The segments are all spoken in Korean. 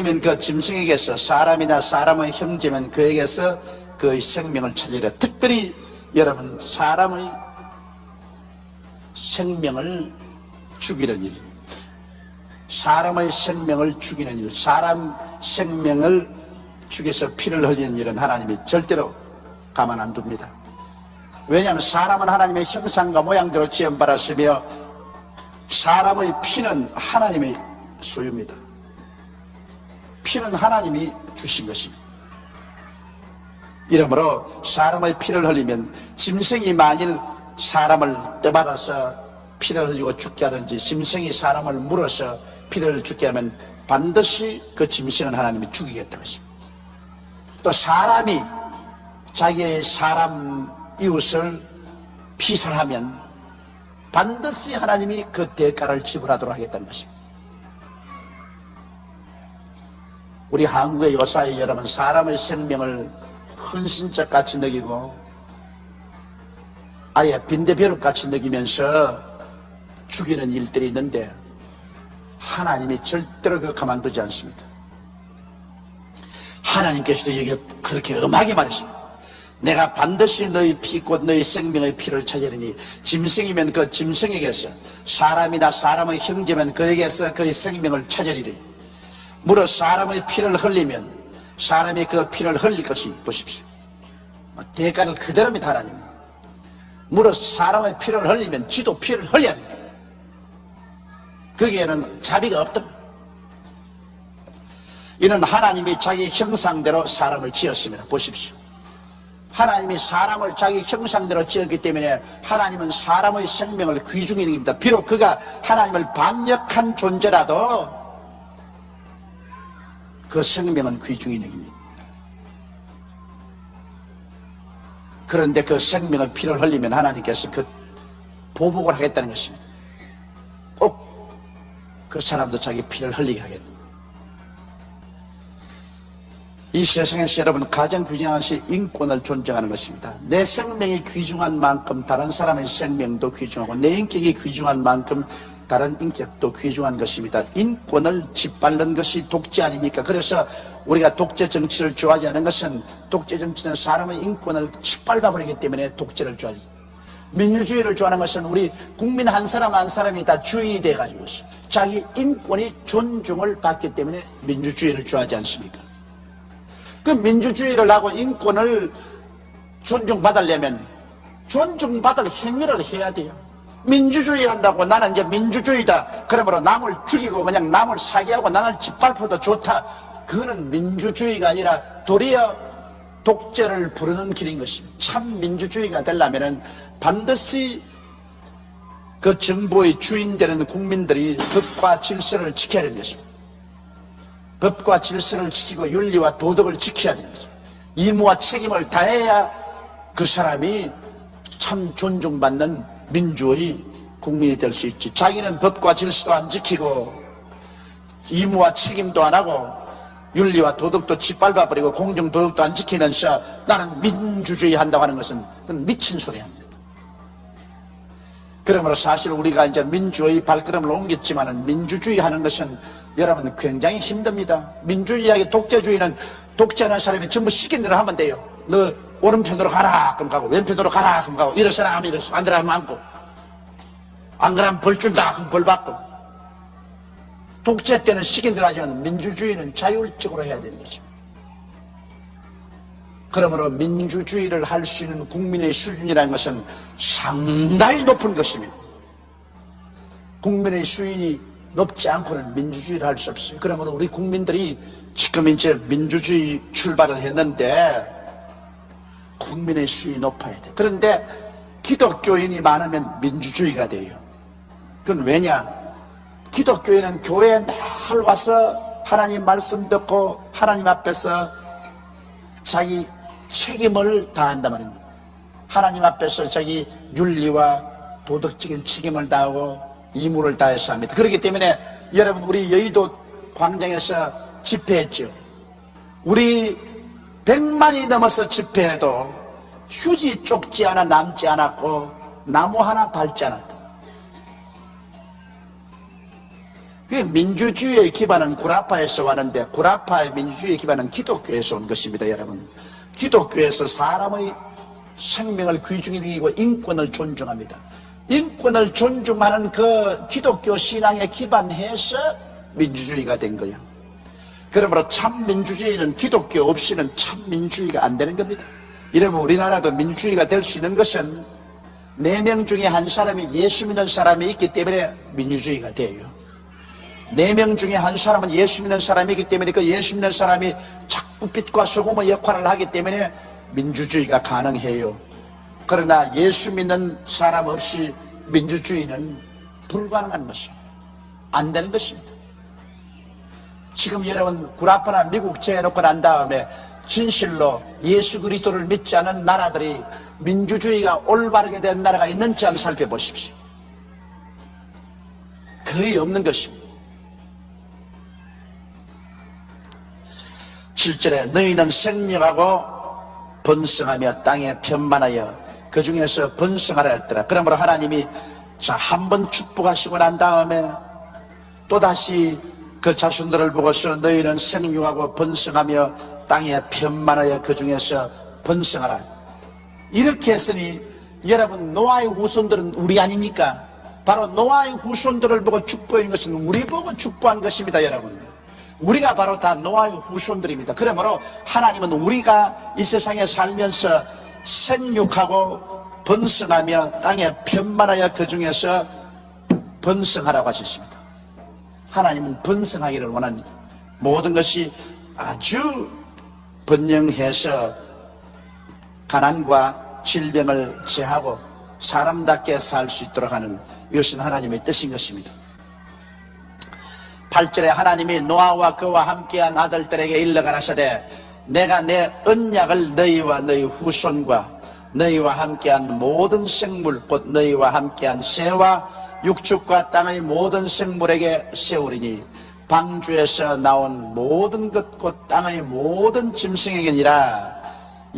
짐승이면 그 짐승에게서, 사람이나 사람의 형제면 그에게서 그의 생명을 찾으리라. 특별히 여러분, 사람의 생명을 죽이는 일, 사람의 생명을 죽이는 일, 사람 생명을 죽여서 피를 흘리는 일은 하나님이 절대로 가만 안 둡니다. 왜냐하면 사람은 하나님의 형상과 모양대로 지음받았으며 사람의 피는 하나님의 소유입니다. 피는 하나님이 주신 것입니다. 이러므로 사람의 피를 흘리면, 짐승이 만일 사람을 떠받아서 피를 흘리고 죽게 하든지 짐승이 사람을 물어서 피를 죽게 하면 반드시 그 짐승은 하나님이 죽이겠다는 것입니다. 또 사람이 자기의 사람 이웃을 피살하면 반드시 하나님이 그 대가를 지불하도록 하겠다는 것입니다. 우리 한국의 요사이 여러분, 사람의 생명을 헌신적 같이 느끼고 아예 빈대벼룩 같이 느끼면서 죽이는 일들이 있는데 하나님이 절대로 그거 가만두지 않습니다. 하나님께서도 여기 그렇게 엄하게 말했습니다. 내가 반드시 너희 피 곧 너희 생명의 피를 찾으리니, 짐승이면 그 짐승에게서, 사람이나 사람의 형제면 그에게서 그의 생명을 찾으리니, 무릇 사람의 피를 흘리면 사람이 그 피를 흘릴 것이, 보십시오, 대가를 그대로입니다. 하나님, 무릇 사람의 피를 흘리면 지도 피를 흘려야 됩니다. 거기에는 자비가 없다. 이는 하나님이 자기 형상대로 사람을 지었습니다. 보십시오, 하나님이 사람을 자기 형상대로 지었기 때문에 하나님은 사람의 생명을 귀중히 여깁니다. 비록 그가 하나님을 반역한 존재라도 그 생명은 귀중히 여깁니다. 그런데 그 생명의 피를 흘리면 하나님께서 그 보복을 하겠다는 것입니다. 꼭 그 사람도 자기 피를 흘리게 하겠다. 이 세상에서 여러분 가장 귀중한 것이 인권을 존중하는 것입니다. 내 생명이 귀중한 만큼 다른 사람의 생명도 귀중하고, 내 인격이 귀중한 만큼 다른 인격도 귀중한 것입니다. 인권을 짓밟는 것이 독재 아닙니까? 그래서 우리가 독재 정치를 좋아하지 않는 것은, 독재 정치는 사람의 인권을 짓밟아버리기 때문에 독재를 좋아하지. 민주주의를 좋아하는 것은 우리 국민 한 사람 한 사람이 다 주인이 돼가지고 자기 인권이 존중을 받기 때문에 민주주의를 좋아하지 않습니까? 그 민주주의를 하고 인권을 존중받으려면 존중받을 행위를 해야 돼요. 민주주의 한다고 나는 이제 민주주의다, 그러므로 남을 죽이고 그냥 남을 사기하고 나를 짓밟아도 좋다, 그거는 민주주의가 아니라 도리어 독재를 부르는 길인 것입니다. 참 민주주의가 되려면 반드시 그 정부의 주인 되는 국민들이 법과 질서를 지켜야 되는 것입니다. 법과 질서를 지키고 윤리와 도덕을 지켜야 되는 것입니다. 의무와 책임을 다해야 그 사람이 참 존중받는 민주의 국민이 될 수 있지. 자기는 법과 질서도 안 지키고 의무와 책임도 안 하고 윤리와 도덕도 짓밟아버리고 공정도덕도 안 지키면서 나는 민주주의 한다고 하는 것은 그건 미친 소리 합니다. 그러므로 사실 우리가 이제 민주의 발걸음을 옮겼지만은 민주주의 하는 것은 여러분 굉장히 힘듭니다. 민주주의하고 독재주의는 독재하는 사람이 전부 시킨 대로 하면 돼요. 너 오른편으로 가라 그럼 가고, 왼편으로 가라 그럼 가고, 이래서라 하면 이래서, 안 그러면 안고, 안 그러면 벌 준다 그럼 벌 받고. 독재 때는 시킨 대로 하지만 민주주의는 자율적으로 해야 되는 것입니다. 그러므로 민주주의를 할 수 있는 국민의 수준이라는 것은 상당히 높은 것입니다. 국민의 수준이 높지 않고는 민주주의를 할 수 없어요. 그러므로 우리 국민들이 지금 이제 민주주의 출발을 했는데 국민의 수준이 높아야 돼. 그런데 기독교인이 많으면 민주주의가 돼요. 그건 왜냐? 기독교인은 교회에 늘 와서 하나님 말씀 듣고 하나님 앞에서 자기 책임을 다한단 말입니다. 하나님 앞에서 자기 윤리와 도덕적인 책임을 다하고 의무를 다해서 합니다. 그렇기 때문에 여러분, 우리 여의도 광장에서 집회했죠. 우리 100만이 넘어서 집회해도 휴지 쪽지 하나 남지 않았고 나무 하나 밟지 않았다. 그 민주주의의 기반은 구라파에서 왔는데 구라파의 민주주의의 기반은 기독교에서 온 것입니다. 여러분, 기독교에서 사람의 생명을 귀중히 여기고 인권을 존중합니다. 인권을 존중하는 그 기독교 신앙에 기반해서 민주주의가 된 거예요. 그러므로 참 민주주의는 기독교 없이는 참 민주주의가 안 되는 겁니다. 이러면 우리나라도 민주주의가 될 수 있는 것은 4명 중에 한 사람이 예수 믿는 사람이 있기 때문에 민주주의가 돼요. 4명 중에 한 사람은 예수 믿는 사람이기 때문에 그 예수 믿는 사람이 자꾸 빛과 소금의 역할을 하기 때문에 민주주의가 가능해요. 그러나 예수 믿는 사람 없이 민주주의는 불가능한 것입니다. 안 되는 것입니다. 지금 여러분 구라파나 미국 제해놓고 난 다음에 진실로 예수 그리스도를 믿지 않은 나라들이 민주주의가 올바르게 된 나라가 있는지 한번 살펴보십시오. 거의 없는 것입니다. 7절에 너희는 생육하고 번성하며 땅에 편만하여 그 중에서 번성하라 했더라. 그러므로 하나님이 한 번 축복하시고 난 다음에 또다시 그 자손들을 보고서 너희는 생육하고 번성하며 땅에 편만하여 그 중에서 번성하라. 이렇게 했으니 여러분 노아의 후손들은 우리 아닙니까? 바로 노아의 후손들을 보고 축복한 것은 우리 보고 축복한 것입니다. 여러분, 우리가 바로 다 노아의 후손들입니다. 그러므로 하나님은 우리가 이 세상에 살면서 생육하고 번성하며 땅에 편만하여 그 중에서 번성하라고 하셨습니다. 하나님은 번성하기를 원합니다. 모든 것이 아주 번영해서 가난과 질병을 제하고 사람답게 살 수 있도록 하는 이것은 하나님의 뜻인 것입니다. 8절에 하나님이 노아와 그와 함께한 아들들에게 일러 가라사대 내가 내 언약을 너희와 너희 후손과 너희와 함께한 모든 생물 곧 너희와 함께한 새와 육축과 땅의 모든 생물에게 세우리니 방주에서 나온 모든 것 곧 땅의 모든 짐승에게니라.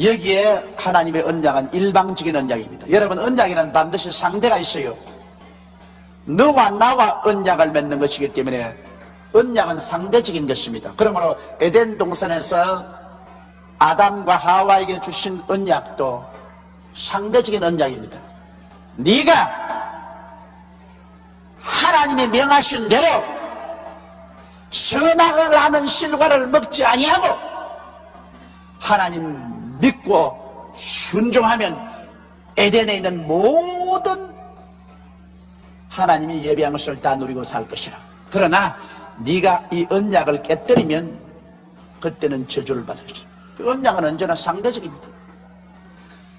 여기에 하나님의 언약은 일방적인 언약입니다. 여러분, 언약에는 반드시 상대가 있어요. 너와 나와 언약을 맺는 것이기 때문에 언약은 상대적인 것입니다. 그러므로 에덴 동산에서 아담과 하와에게 주신 언약도 상대적인 언약입니다. 네가 하나님이 명하신 대로 선악을 하는 실과를 먹지 아니하고 하나님 믿고 순종하면 에덴에 있는 모든 하나님이 예비한 것을 다 누리고 살 것이라. 그러나 네가 이 언약을 깨뜨리면 그때는 저주를 받을 것이다. 그 언약은 언제나 상대적입니다.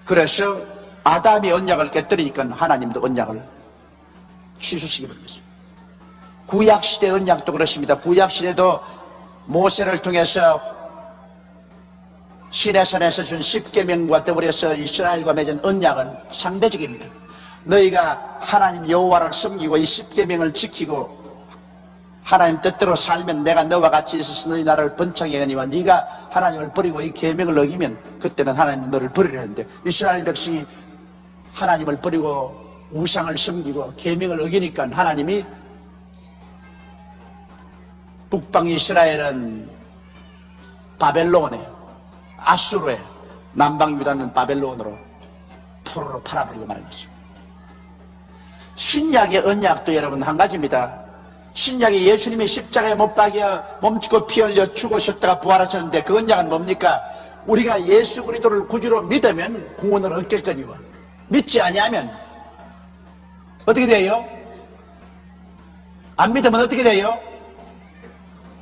그래서 아담이 언약을 깨뜨리니까 하나님도 언약을 취소시켜버린 것입니다. 구약시대 언약도 그렇습니다. 구약시대도 모세를 통해서 시내산에서 준 10계명과 더불어서 이스라엘과 맺은 언약은 상대적입니다. 너희가 하나님 여호와를 섬기고 이 10계명을 지키고 하나님 뜻대로 살면 내가 너와 같이 있어서 너희 나라를 번창하게 하니와 네가 하나님을 버리고 이 계명을 어기면 그때는 하나님 너를 버리려 했는데 이스라엘 백성이 하나님을 버리고 우상을 섬기고 계명을 어기니까 하나님이 북방 이스라엘은 바벨론에 아수르에 남방 유다는 바벨론으로 포로로 팔아버리고 말한 것입니다. 신약의 언약도 여러분 한 가지입니다. 신약에 예수님이 십자가에 못 박여 몸치고 피 흘려 죽으셨다가 부활하셨는데 그 언약은 뭡니까? 우리가 예수 그리스도를 구주로 믿으면 구원을 얻겠거니와 믿지 아니하면 어떻게 돼요? 안 믿으면 어떻게 돼요?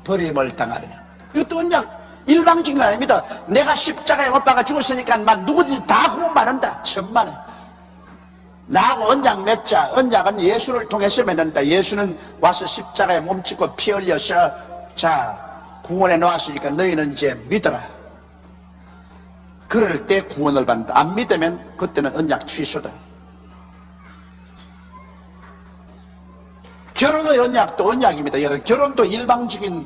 버림을 당하느냐. 이것도 언약 일방적인 거 아닙니다. 내가 십자가에 못 박아 죽었으니까 막 누구든지 다 구원받는다. 천만에. 나하고 언약 맺자. 언약은 예수를 통해서 맺는다. 예수는 와서 십자가에 몸짓고 피 흘려서 자 구원에 놓았으니까 너희는 이제 믿어라. 그럴 때 구원을 받는다. 안 믿으면 그때는 언약 취소다. 결혼의 언약도 언약입니다. 여러분, 결혼도 일방적인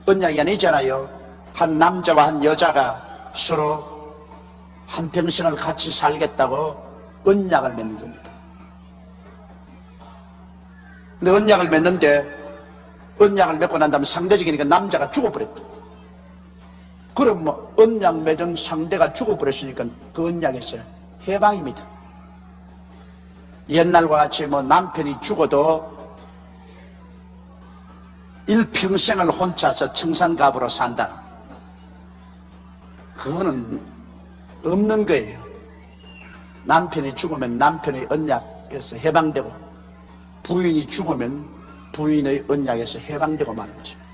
언약이 아니잖아요. 한 남자와 한 여자가 서로 한평생을 같이 살겠다고 언약을 맺는 겁니다. 근데 언약을 맺는데 언약을 맺고 난 다음에 상대적이니까 남자가 죽어버렸다. 그럼 뭐 언약 맺은 상대가 죽어버렸으니까 그 언약에서 해방입니다. 옛날과 같이 뭐 남편이 죽어도 일평생을 혼자서 청산갑으로 산다, 그거는 없는 거예요. 남편이 죽으면 남편의 언약에서 해방되고, 부인이 죽으면 부인의 언약에서 해방되고 마는 것입니다.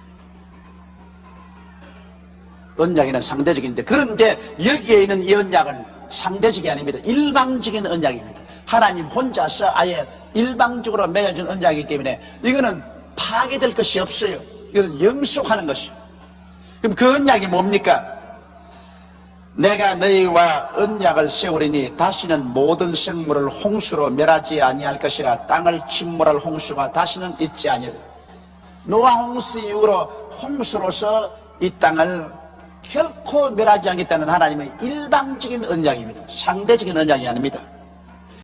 언약에는 상대적인데, 그런데 여기에 있는 이 언약은 상대적이 아닙니다. 일방적인 언약입니다. 하나님 혼자서 아예 일방적으로 맺어준 언약이기 때문에 이거는 파괴될 것이 없어요. 이거는 영속하는 것이에요. 그럼 그 언약이 뭡니까? 내가 너희와 언약을 세우리니 다시는 모든 생물을 홍수로 멸하지 아니할 것이라. 땅을 침몰할 홍수가 다시는 있지 아니하리라. 노아 홍수 이후로 홍수로서 이 땅을 결코 멸하지 않겠다는 하나님의 일방적인 언약입니다. 상대적인 언약이 아닙니다.